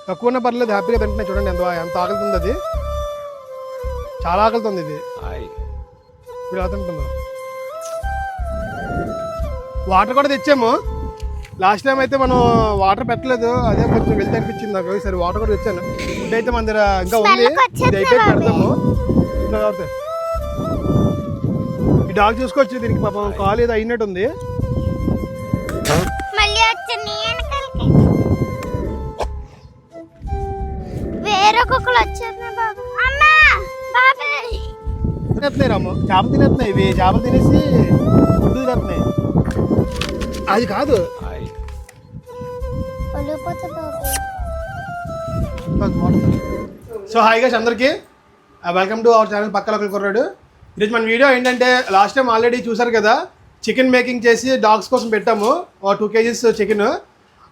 తక్కువ ఉన్నా పర్లేదు, హ్యాపీగా తింటున్నాయి. చూడండి ఎంత ఆకలితుంది, అది చాలా ఆకలితుంది. ఇది ఇప్పుడు ఎలా తింటుందో. వాటర్ కూడా తెచ్చాము. లాస్ట్ టైం అయితే మనం వాటర్ పెట్టలేదు, అదే కొంచెం వెళ్తే అనిపించింది నాకు. సరే వాటర్ కూడా తెచ్చాను. ఫుడ్ అయితే మన దగ్గర ఇంకా ఉంది, ఇది అయిపోయి పెడతాము. ఇంకా కాబట్టి ఈ డాగ్ చూసుకోవచ్చు, దీనికి పాపం కాలు ఏదో అయినట్టు ఉంది. తినేస్తున్నాయి రాము, చేపలు తినేస్తున్నాయి. ఇవి చేపలు తినేసి ఫుడ్ తినేస్తున్నాయి. అది కాదు, సో హాయ్ గైస్ అందరికీ, వెల్కమ్ టు అవర్ ఛానల్ పక్కల ఒకరు కుర్రాడు. ఈరోజు మన వీడియో ఏంటంటే, లాస్ట్ టైం ఆల్రెడీ చూసారు కదా, చికెన్ మేకింగ్ చేసి డాగ్స్ కోసం పెట్టాము 2 kgs చికెన్.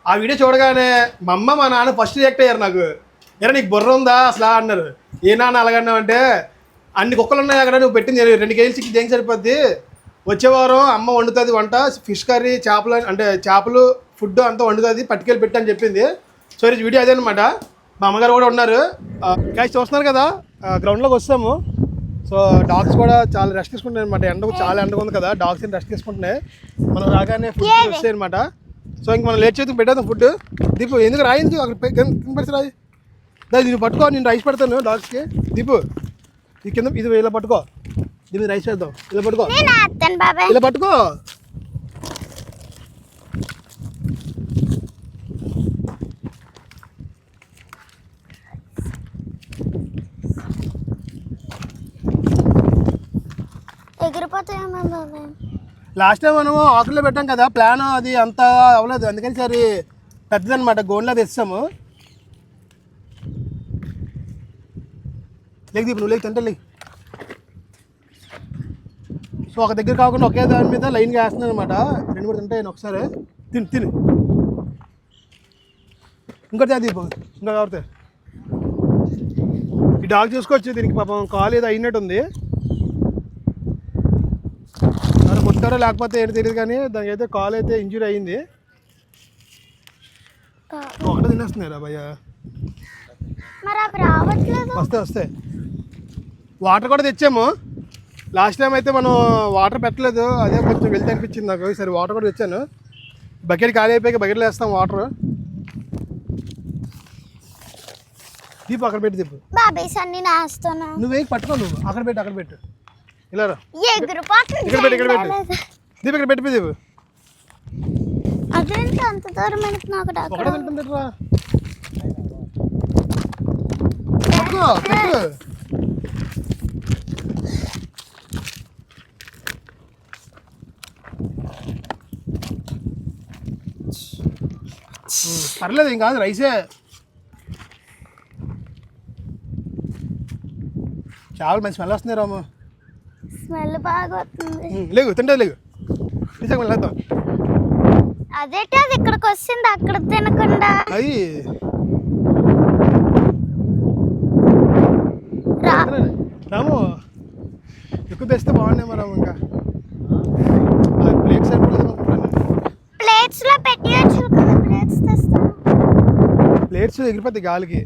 ఆ వీడియో చూడగానే మా అమ్మ మా నాన్న ఫస్ట్ రియాక్ట్ అయ్యారు. నాకు ఎరా నీకు బుర్ర ఉందా అసలు అన్నారు. ఏ నాన్న అలాగన్నావు అంటే, అన్ని కుక్కలు ఉన్నాయి అక్కడ, నువ్వు పెట్టింది 2 kg చికెన్ ఏం సరిపోద్ది, వచ్చే వారం అమ్మ వండుతుంది వంట, ఫిష్ కర్రీ, చేపలు అంటే చేపలు ఫుడ్ అంతా వండుతుంది, పట్టుకెళ్ళి పెట్టి అని చెప్పింది. సో ఈరోజు వీడియో అదే అనమాట. మా అమ్మగారు కూడా ఉన్నారు. గైస్ చూస్తున్నారు కదా, గ్రౌండ్లోకి వస్తాము. సో డాగ్స్ కూడా చాలా రెస్ట్ తీసుకుంటున్నాయి అనమాట. ఎండకు చాలా ఎండగా ఉంది కదా, డాగ్స్ రెస్ట్ తీసుకుంటున్నాయి. మనం రాగానే ఫుడ్ వస్తాయి అనమాట. సో ఇంక మనం లేట్ చేసి పెట్టేద్దాం ఫుడ్. దీపు ఎందుకు రాయించు, అక్కడ కింద పరిచి రాయి. దీన్ని పట్టుకో, నేను రైస్ పెడతాను డాగ్స్కి. దీపు ఈ కింద ఇది ఇలా పట్టుకో, దీని రైస్ వేద్దాం. ఇలా పట్టుకో, ఇలా పట్టుకో. లాస్ట్ టైం మనం ఆకుల్లో పెట్టాం కదా, ప్లాన్ అది అంతా అవ్వలేదు, అందుకని సరే పెద్దదనమాట గోన్లా తెస్తాము. లేక దీపు నువ్వు లేక తింటే లేక. సో ఒక దగ్గర కాకుండా ఒకే దాని మీద లైన్గా వేస్తున్నాను అనమాట. 2 కూడా తింటాయి ఒకసారి. తిని ఇంకోటి దీపు ఇంకా కాబట్టి ఈ డాగ్ చూసుకోవచ్చు, దీనికి పాపం కాలు ఏదో అయినట్టు ఉంది. మరి కొట్టారో లేకపోతే ఏంటి తెలియదు, కానీ దానికి అయితే కాలు అయితే ఇంజూరీ అయ్యింది. ఒకటే తినేస్తున్నారా భయ్య, వస్తాయి. వాటర్ కూడా తెచ్చాము. లాస్ట్ టైం అయితే మనం వాటర్ పెట్టలేదు, అదే కొంచెం వెళ్తే అనిపించింది నాకు. సరే వాటర్ కూడా తెచ్చాను. బకెట్ ఖాళీ అయిపోయాక బకెట్లో వేస్తాం వాటర్. దీపు అక్కడ పెట్టి, దీపు నువ్వే పట్టుకో, నువ్వు అక్కడ పెట్టు ఇలా రా. ఇక్కడ పెట్టు దీపు, ఇక్కడ పెట్టి దీపు. ఒకటే తింటుంది రా, పట్టుకో పెట్టు. పర్లేదు, ఏం కాదు, రైసే. చాలా మంచి స్మెల్ వస్తుంది రాము. స్మెల్ బాగా వస్తుంది. లేవు తింటే లేవు, వెళ్తాం. అదేంటి అది ఇక్కడికి వస్తుంది, అక్కడ తినకుండా. అది రాము ఎక్కువ తెస్తే బాగున్నాయి రాము. ఇంకా ప్లేట్స్ ప్లేట్స్ లో పెట్టియచ్చు కదా, ప్లేట్స్ తెస్తాను. ప్లేట్స్ ఎగిరిపోతాయి గాలికి.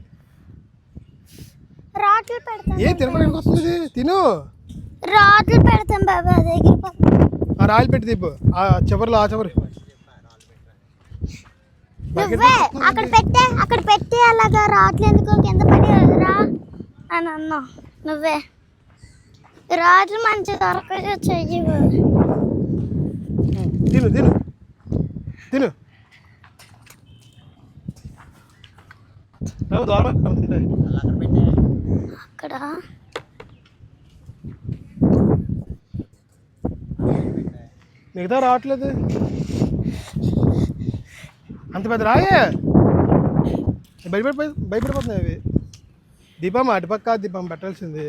రాట్లు పెడతాను. ఏ తినడానికి వస్తుంది, తిను. రాట్లు పెడతాం బాబా, అది ఎగిరిపోతుంది. ఆ రాయలు పెట్టి దీపు, ఆ చివరిలో ఆ చివరి నువ్వే అక్కడ పెట్టి అలాగా రాట్లు ఎందుకు కింద పడి రా అని అన్నావు. నువ్వే రాట్లు మంచి దొరకదు, చెయ్యవు. తిను తిను తిను. అక్కడ మిగతా రావట్లేదు, అంత పెద్ద రాయే. భయపడిపోతున్నాయి అవి. దీపం అటుపక్క దీపం పెట్టాల్సింది.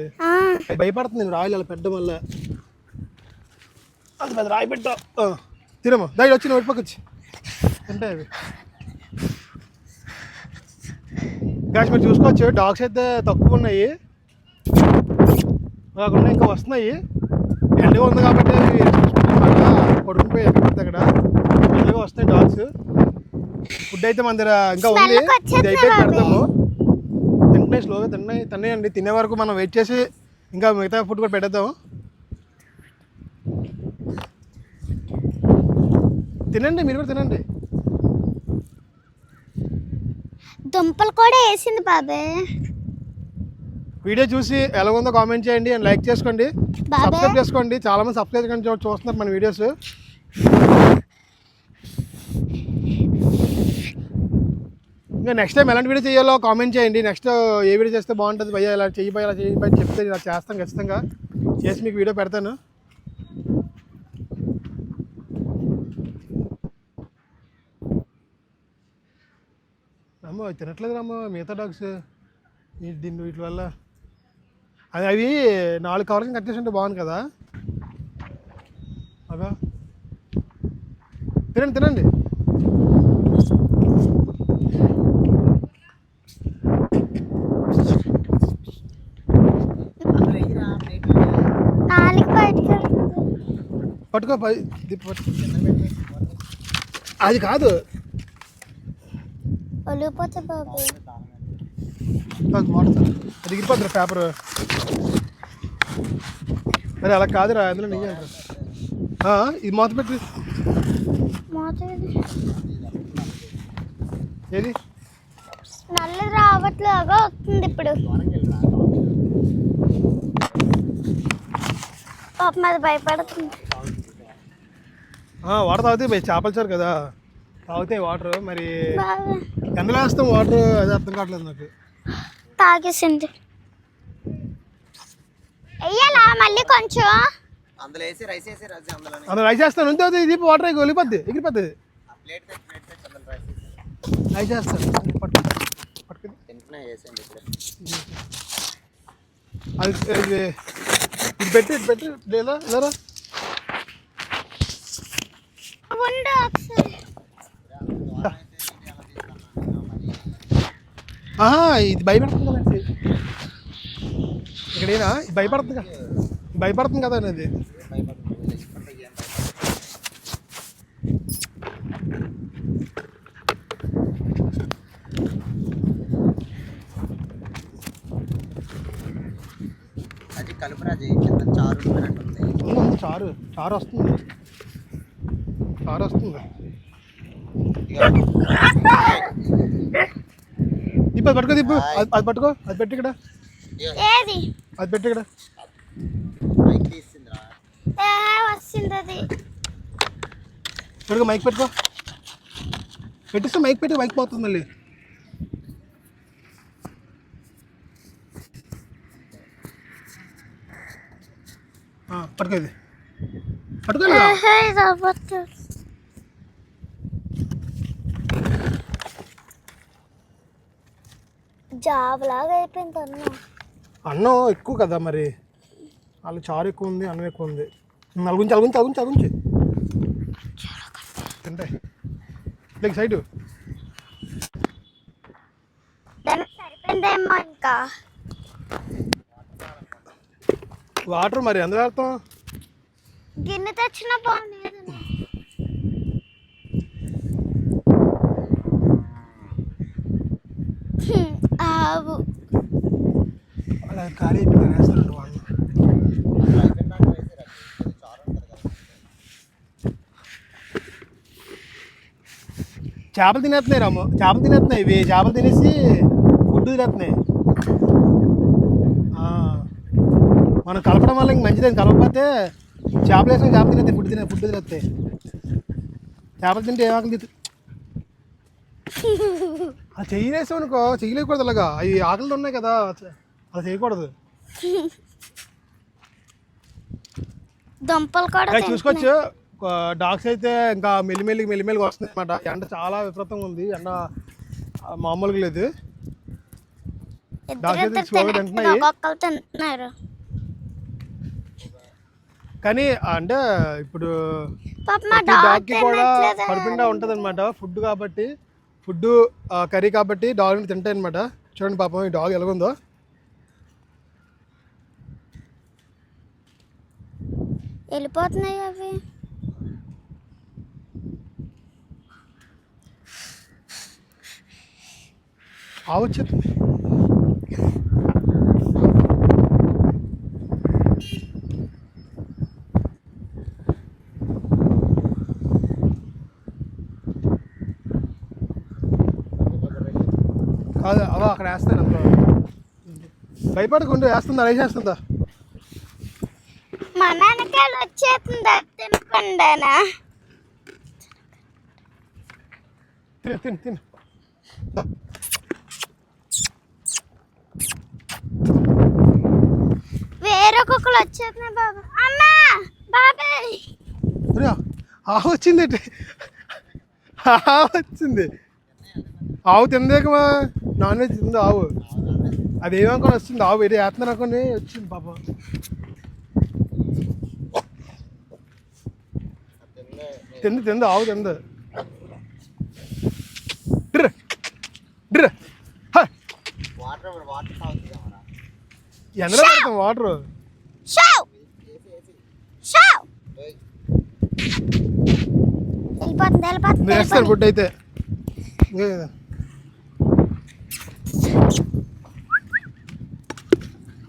భయపడుతుంది నేను రాయలు అలా పెట్టడం వల్ల. అంత పెద్ద రాయి పెట్టా. తినమ్మా, దాని వచ్చి నువ్వు వచ్చి అంటే అవి గాస్ మీరు చూసుకోవచ్చు. డాగ్స్ అయితే తక్కువ ఉన్నాయి, కాకుండా ఇంకా వస్తున్నాయి. ఎండగా ఉంది కాబట్టి పడుకునిపోయి అక్కడ ఎండగా వస్తాయి డాగ్స్. ఫుడ్ అయితే మన దగ్గర ఇంకా ఉంది, ఇది అయిపోయి పెడతాము. స్లోగా తిన్నాయండి. తినే వరకు మనం వెయిట్ చేసి ఇంకా మిగతా ఫుడ్ కూడా పెట్టేద్దాం. తినండి, మీరు కూడా తినండి. దుంపలు కూడా వేసింది బాబాయ్. వీడియో చూసి ఎలా ఉందో కామెంట్ చేయండి అండ్ లైక్ చేసుకోండి, సబ్స్క్రైబ్ చేసుకోండి. చాలామంది సబ్స్క్రైబ్ కానీ చూస్తున్నారు మన వీడియోస్. ఇంకా నెక్స్ట్ టైం ఎలాంటి వీడియో చేయాలో కామెంట్ చేయండి. నెక్స్ట్ ఏ వీడియో చేస్తే బాగుంటుంది భయ్యా, ఇలా చెయ్యి భయ్యా, ఇలా చెయ్యి భయ్య చెప్తే ఇలా చేస్తాను, ఖచ్చితంగా చేసి మీకు వీడియో పెడతాను. అమ్మో తినట్లేదు అమ్మో మిగతా డాగ్స్. దీన్ని వీటి వల్ల అవి 4 కవర్స్ కట్ చేసి ఉంటే బాగుంది కదా. అగా తినండి తినండి. పట్టుకో అది కాదు ఒలిగిపోతే బాబు అది దిగిపోతుంది పేపర్. మరి అలా కాదురా, అందులో నెయ్యి అంటారా. ఇది మూత పెట్టి ఏది నల్ల రావట్లేగా వస్తుంది ఇప్పుడు. పాపం అది భయపడుతుంది. వాటర్ తాగుతాయి, చేపలు చారు కదా తాగుతాయి వాటర్. మరి ఎందులో వేస్తాం వాటర్, అది అర్థం కావట్లేదు నాకు. తాగేసింది. వెయ్యాలా మళ్ళీ కొంచెం అందులో రైస్ వేస్తాను. అంతే అవుతుంది. ఇది వాటర్ ఒలిపోద్ది, ఎగిరిపోద్ది. రైస్ వేస్తాను. అది ఇది పెట్టి లేదా లేదా ఇది భయపడుతుంది కదండి ఇక్కడేనా. ఇది భయపడుతుంది కదా అనేది. అది కలుపురాజు చారు చారు వస్తుంది. ఇప్పుడు పట్టుకో దిప్పు, అది పట్టుకో, అది పెట్టి ఇక్కడ, అది పెట్టి ఇక్కడ మైక్ పెట్టుకో. పెట్టిస్తే మైక్ పెట్టి మైక్ పోతుంది మళ్ళీ. పట్టుకో, ఇది పట్టుకో. జాబలాగా అయిపోయింది అన్నం ఎక్కువ కదా, మరి వాళ్ళు చారు ఎక్కువ ఉంది, అన్నం ఎక్కువ ఉంది. అలుగుంచి తింటే లైక్ సైడ్ సరిపోయిందేమో. ఇంకా వాటర్ మరి ఎందులో అర్థం. గిన్నె తెచ్చిన బాగుంది. ఆవు అలా ఖాళీ వేస్తారండి వాళ్ళు. చేపలు తినేస్తున్నాయి రాము, చేపలు తినేస్తున్నాయి. ఇవి చేపలు తినేసి ఫుడ్ తినేస్తున్నాయి. మనం కలపడం వల్ల ఇంక మంచిది. కలపకపోతే చేపలు వేసుకొని చేపలు తినేస్తాయి, ఫుడ్ తినేస్తాయి. చేపలు తింటే ఏం ఆకలి అది చెయ్యి వేసాం అనుకో, చెయ్యలేకూడదు. అలాగా అవి ఆకలితో ఉన్నాయి కదా, అలా చేయకూడదు. దుంపలు కూడా చూసుకోవచ్చు. డాగ్స్ అయితే ఇంకా మెల్లిమెల్లిగా వస్తుంది అనమాట. ఎండ చాలా విపరీతంగా ఉంది, ఎండ మామూలుగా లేదు. డాగ్స్ అయితే స్లోగా తింటున్నాయి. కానీ అంటే ఇప్పుడు డాగ్కి కూడా కడుపుండా ఉంటుంది అనమాట. ఫుడ్ కాబట్టి, ఫుడ్ కర్రీ కాబట్టి డాగ్ని తింటాయి అనమాట. చూడండి పాపం ఈ డాగ్ ఎలాగుందో. వెళ్ళిపోతున్నాయి అవి. ఆవొచ్చేస్తుంది. కాదు అవో అక్కడ వేస్తాను అందులో భయపడకుండా వేస్తుందా రైస్ వేస్తుందా మా నాన్నకాయలు వచ్చేస్తుందా తినకుండానా తిను తిను తిను వేరే కుక్కలు వచ్చేస్తున్నాయి బాబా అమ్మా బాబాయ్ ఆవు వచ్చింది ఆవు వచ్చింది ఆవు తిందేకమా నాన్ వెజ్ తింది ఆవు అది ఏమనుకొని వస్తుంది ఆవు వేరే వేస్తున్నారు అనుకోని వచ్చింది పాప తింది ఆవు తింది డ్ర డ్ర వాటర్ వాటర్ తాగుతుందా ఎండలో పెడతాం వాటర్ షావ్ షావ్ వెళ్ళిపోతుంది వేస్తాను ఫుడ్ అయితే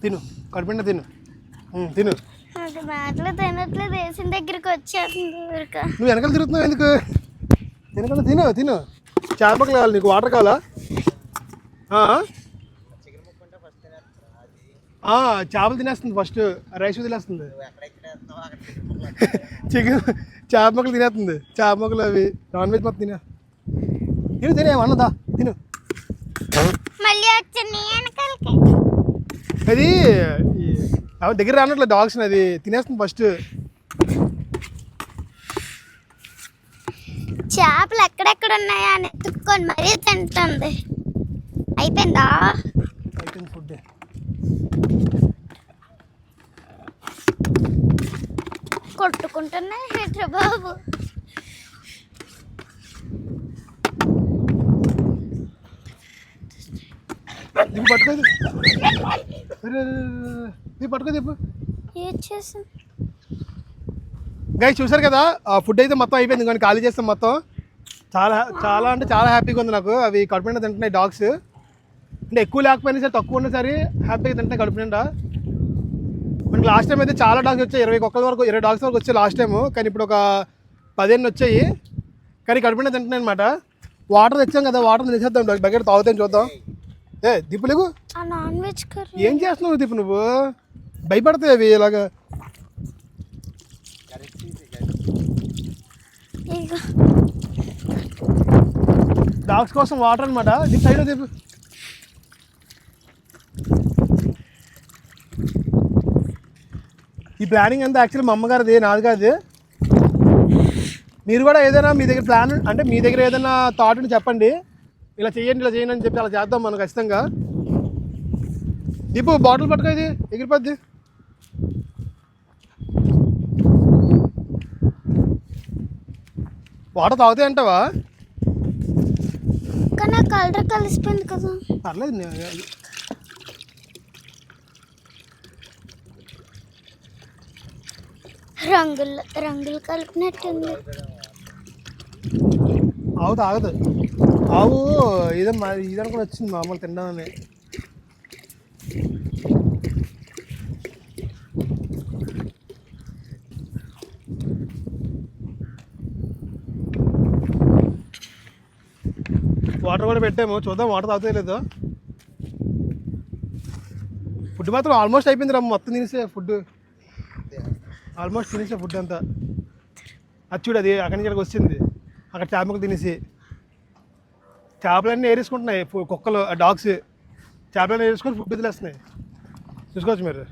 తిను కడుపుండా తిను తిను అది మాటలు తినట్లేదు వేసిన దగ్గరికి వచ్చేస్తుంది ఊరిక నువ్వు వెనకాల తిరుగుతున్నావు ఎందుకు వెనకాల తిను తిను చేపలు కావాలి నీకు వాటర్ కావాలా చికెన్ ముక్కుంటే ఫస్ట్ తినేస్తారా అది చేపలు తినేస్తుంది ఫస్ట్ రైస్ తినేస్తుంది నువ్వు ఎక్కడెక్కడ వేస్తావో అక్కడ చికెన్ ముక్కలు చికెన్ చేప మొక్కలు తినేస్తుంది చేప మొక్కలు అవి నాన్ వెజ్ మొత్తం తిను తినే అన్నదా తిను మళ్ళీ వచ్చింది వెనకాలకి అది దగ్గర రానట్లే డాగ్స్ అది తినేస్తుంది ఫస్ట్ చేపలు ఎక్కడెక్కడ ఉన్నాయా అని ఎత్తుక్కొని మరీ తింటుంది అయిపోయిందా అయిపోయింది ఫుడ్ కొట్టుకుంటున్నాయి హెడ్ర బాబు దిప్పు పట్టుకోదు పట్టుకో దిప్పు ఏం చేసాం గైస్ చూసారు కదా ఫుడ్ అయితే మొత్తం అయిపోయింది కానీ ఖాళీ చేస్తాం మొత్తం చాలా చాలా అంటే చాలా హ్యాపీగా ఉంది నాకు అవి కడుపు నిండా తింటున్నాయి డాగ్స్ అంటే ఎక్కువ లేకపోయినా సరే తక్కువ ఉన్నా సరే హ్యాపీగా తింటున్నాయి కడుపు నిండా మనకి లాస్ట్ టైం అయితే చాలా డాగ్స్ వచ్చాయి 20 కుక్కల వరకు 20 డాగ్స్ వరకు వచ్చాయి లాస్ట్ టైము కానీ ఇప్పుడు ఒక 15 వచ్చాయి కానీ కడుపు నిండా తింటున్నాయి అనమాట వాటర్ తెచ్చాం కదా వాటర్ తెచ్చేద్దాం బకెట్ తాగుతాం చూద్దాం దిప్పు లేవు ఆ నాన్ వెజ్ కర్రీ ఏం చేస్తున్నావు దిప్పు నువ్వు భయపడతాయి అవి ఇలాగా ఇగో డాగ్స్ కోసం వాటర్ అనమాట దిప్పు సైడ్ దిప్పు ఈ ప్లానింగ్ అంతా యాక్చువల్లీ మా అమ్మగారిది నాది కాదు మీరు కూడా ఏదైనా మీ దగ్గర ప్లాన్ అంటే మీ దగ్గర ఏదైనా థాట్ ఉంటే చెప్పండి ఇలా చేయండి అని చెప్పి అలా చేద్దాం మనం ఖచ్చితంగా దీపు బాటిల్ పట్టుకో ఇది ఎగిరిపోద్ది వాటర్ తాగుతాయి అంటావా కానీ ఆ కలర్ కలిసిపోయింది కదా పర్లేదు రంగులు కలిపినట్టుంది ఆవు తాగదు ఆవు ఇదనుకుని వచ్చింది మామూలు తినడాన్ని వాటర్ కూడా పెట్టాము చూద్దాం వాటర్ తాగుతాయి లేదో ఫుడ్ మాత్రం ఆల్మోస్ట్ అయిపోయింది రా మొత్తం తినేసే ఫుడ్ ఆల్మోస్ట్ తినేసే ఫుడ్ అంతా అది చూడు అది అక్కడి నుంచి ఇక్కడికి వచ్చింది అక్కడ చేపలు తినేసి చేపలన్నీ ఏరేసుకుంటున్నాయి కుక్కలు డాగ్స్ చేపలన్నీ ఏరేసుకొని ఫుడ్ వదిలేస్తున్నాయి చూసుకోవచ్చు మీరు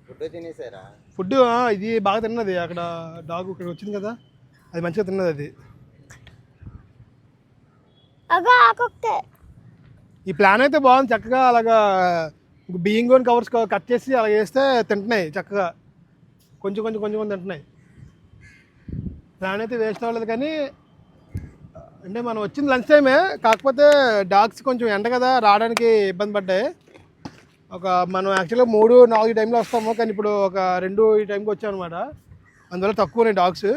ఫుడ్ తినేసారా ఫుడ్ ఇది బాగా తిన్నది అక్కడ డాగ్ ఇక్కడ వచ్చింది కదా అది మంచిగా తిన్నది అది ఈ ప్లాన్ అయితే బాగుంది చక్కగా అలాగా బియ్యం కవర్స్ కట్ చేసి అలా వేస్తే తింటున్నాయి చక్కగా కొంచెం తింటున్నాయి ప్లాన్ అయితే వేస్ట్ అవ్వలేదు కానీ అంటే మనం వచ్చింది లంచ్ టైమే కాకపోతే డాగ్స్ కొంచెం ఎండ కదా రావడానికి ఇబ్బంది పడ్డాయి మనం యాక్చువల్గా 3-4 టైంలో వస్తాము కానీ ఇప్పుడు ఒక 2 ఈ టైంకి వచ్చాం అనమాట అందువల్ల తక్కువ ఉన్నాయి డాగ్స్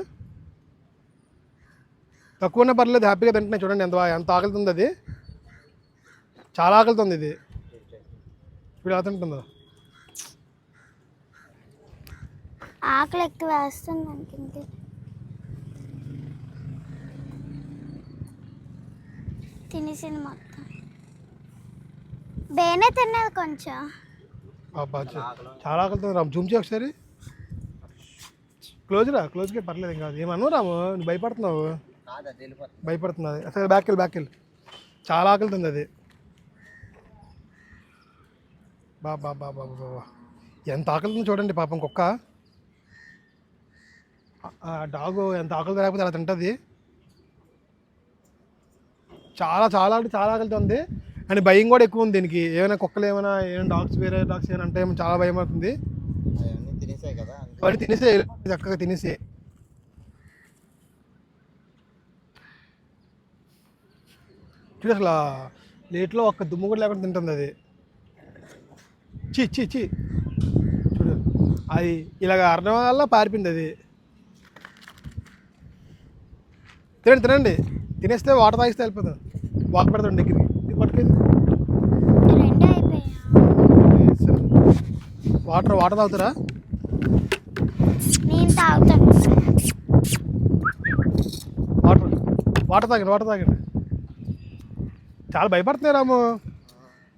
తక్కువ ఉన్నా పర్లేదు హ్యాపీగా తింటున్నాయి చూడండి ఎంత ఆకలితుంది అది చాలా ఆకలితుంది ఇది ఇప్పుడు ఎలా తింటుందో ఆకలి ఎక్కువ వేస్తుంది అనుకుంటే తినేసింది మొత్తం బేనే తిన్నది కొంచెం. బాబా చాలా ఆకలితో రాము, జూమ్ చేయి ఒకసారి. క్లోజ్గా పర్లేదు, ఏం కాదు. ఏమన్నావు రాము, నువ్వు భయపడుతున్నావు. కాదు అది వెళ్ళిపోతుంది. భయపడుతున్నది అసలు. బ్యాక్ వెళ్ళి చాలా ఆకలితుంది అది. బాబా ఎంత ఆకలితుంది చూడండి పాపం కుక్క. డాగు ఎంత ఆకలి లేకపోతే అలా తింటుంది. చాలా చాలా అంటే చాలా ఆకలితుంది. అండ్ భయం కూడా ఎక్కువ ఉంది దీనికి. ఏమైనా కుక్కలు ఏమైనా డాగ్స్ వేరే డాగ్స్ ఏమైనా అంటే చాలా భయం అవుతుంది. అవన్నీ తినేసాయి కదా అందుకే. వాటి తినేసే చక్కగా తినేసే. చూడు అసలు ప్లేట్లో ఒక్క దుమ్ము కూడా లేకుండా తింటుంది అది. చీ చూడు, అది ఇలాగ అర్థం వల్ల పారిపోయింది అది. తినండి తినేస్తే వాటర్ తాగిస్తే వెళ్ళిపోతుంది. వాటర్ పెడతాడు దగ్గరికి, ఇది పట్టుకేది. రెండే అయిపోయా. వాటర్ తాగుతారా? నేను తాగుతాను. వాటర్ తాగండి. చాలా భయపడుతున్నాయి రాము.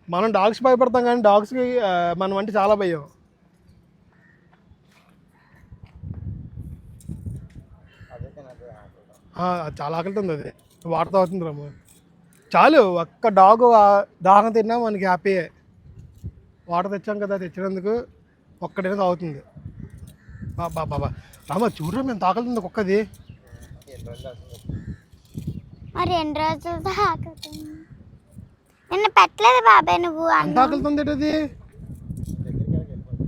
మనం డాగ్స్ భయపడతాం కానీ డాగ్స్కి మనం అంటే చాలా భయం. అదే తినదు ఆకలి. చాలా ఆకలితుంది అది. వాటర్ తాగుతుంది రాము. చాలు, ఒక్క డాగ్ దాహం తిన్నా మనకి హ్యాపీయే. వాటర్ తెచ్చాం కదా, తెచ్చినందుకు ఒక్కడైనా తాగుతుంది. బాబా రామ చూడరా, మేము తాకలుతుంది కుక్కది. ఎన్ని రోజులు అవుతుంది? మరి 2 రోజులతో ఆకుతుంది. నిన్న పెట్టలేదు బాబాయ్ నువ్వు అంత అన్నం. ఆకలితుంది ఏంటది? దగ్గరికి వెళ్ళిపోతుంది.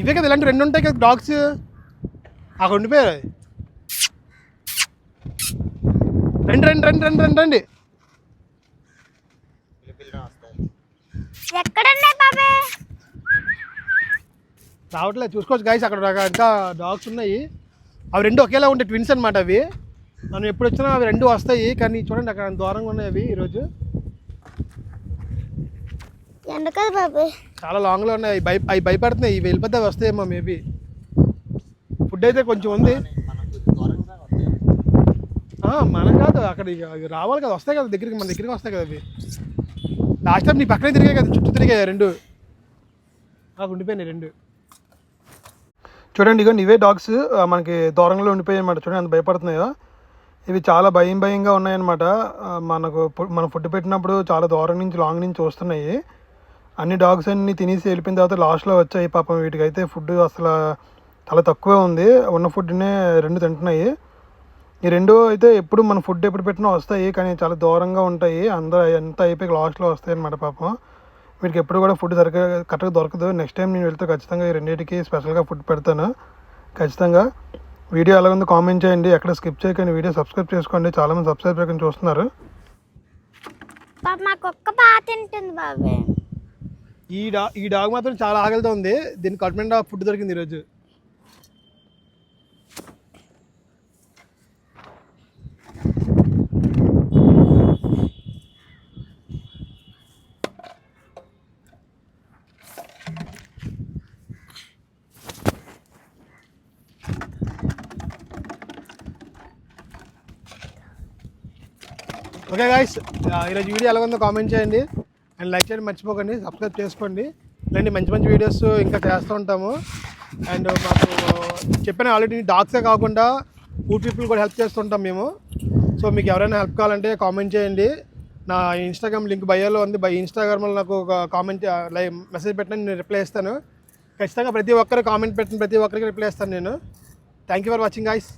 ఇవే కదా ఇలాంటి 2 ఉంటాయి కదా డాగ్స్. అక్కడ ఉండిపోయారు. రండి. పిల్లలు వస్తాయి. ఎక్కడున్నాయి బాబాయ్? రావట్లేదు, చూసుకోవచ్చు గైస్. అక్కడ ఇంకా డాగ్స్ ఉన్నాయి. అవి 2 ఒకేలా ఉంటాయి, ట్విన్స్ అనమాట అవి. మనం ఎప్పుడు వచ్చినా అవి 2 వస్తాయి. కానీ చూడండి అక్కడ దూరంగా ఉన్నాయి అవి ఈరోజు. ఎందుకది బాబాయ్? చాలా లాంగ్లో ఉన్నాయి. అవి భయపడుతున్నాయి. ఇవి వెళ్ళిపోతే అవి వస్తాయేమో మేబీ. ఫుడ్ అయితే కొంచెం ఉంది. మనకు దూరంగా వస్తాయి. మనం కాదు, అక్కడ అవి రావాలి కదా, వస్తాయి కదా దగ్గరికి, మన దగ్గరికి వస్తాయి కదా అవి. లాస్ట్ టైం నీ పక్కనే తిరిగాయి కదా, చుట్టూ తిరిగాయి 2. నాకు ఉండిపోయినాయి 2. చూడండి, ఇగో ఇవే డాగ్స్ మనకి దూరంలో ఉండిపోయాయి అనమాట. చూడండి ఎంత భయపడుతున్నాయో. ఇవి చాలా భయంగా ఉన్నాయన్నమాట. మనం ఫుడ్ పెట్టినప్పుడు చాలా దూరం నుంచి లాంగ్ నుంచి వస్తున్నాయి. అన్ని డాగ్స్ అన్ని తినేసి వెళ్ళిపోయిన తర్వాత లాస్ట్లో వచ్చాయి. పాపం వీటికి అయితే ఫుడ్ అసలు చాలా తక్కువే ఉంది. ఉన్న ఫుడ్నే 2 తింటున్నాయి. ఈ 2 అయితే ఎప్పుడు మన ఫుడ్ ఎప్పుడు పెట్టినా వస్తాయి, కానీ చాలా దూరంగా ఉంటాయి. అందరూ ఎంత అయిపోయి లాస్ట్లో వస్తాయి అనమాట. పాపం వీటికి ఎప్పుడు కూడా ఫుడ్ కరెక్ట్గా దొరకదు. నెక్స్ట్ టైం నేను వెళ్తే ఖచ్చితంగా ఈ 2టికి స్పెషల్గా ఫుడ్ పెడతాను ఖచ్చితంగా. వీడియో ఎలా ఉందో కామెంట్ చేయండి. ఎక్కడ స్కిప్ చేయకండి. వీడియో సబ్స్క్రైబ్ చేసుకోండి. చాలామంది సబ్స్క్రైబ్ చేయకుండా చూస్తున్నారు. పాప మా కుక్క బాగా తింటుంది బాబాయ్. ఈ డాగ్ మాత్రం చాలా ఆకలితో ఉంది. దీనికి కడుపు ఫుడ్ దొరికింది ఈరోజు. ఓకే గైస్, ఈరోజు వీడియో ఎలా ఉందో కామెంట్ చేయండి. అండ్ లైక్ చేయడం మర్చిపోకండి. సబ్స్క్రైబ్ చేసుకోండి. ఇలాంటి మంచి వీడియోస్ ఇంకా చేస్తూ ఉంటాము. అండ్ మాకు చెప్పిన ఆల్రెడీ డాగ్సే కాకుండా ఫుడ్ పీపుల్ కూడా హెల్ప్ చేస్తుంటాం మేము. సో మీకు ఎవరైనా హెల్ప్ కావాలంటే కామెంట్ చేయండి. నా ఇన్స్టాగ్రామ్ లింక్ బయోలో ఉంది. ఇన్స్టాగ్రామ్లో నాకు ఒక కామెంట్ మెసేజ్ పెట్టిన నేను రిప్లై ఇస్తాను. ఖచ్చితంగా ప్రతి ఒక్కరు కామెంట్ పెట్టిన ప్రతి ఒక్కరికి రిప్లై ఇస్తాను నేను. Thank you for watching guys.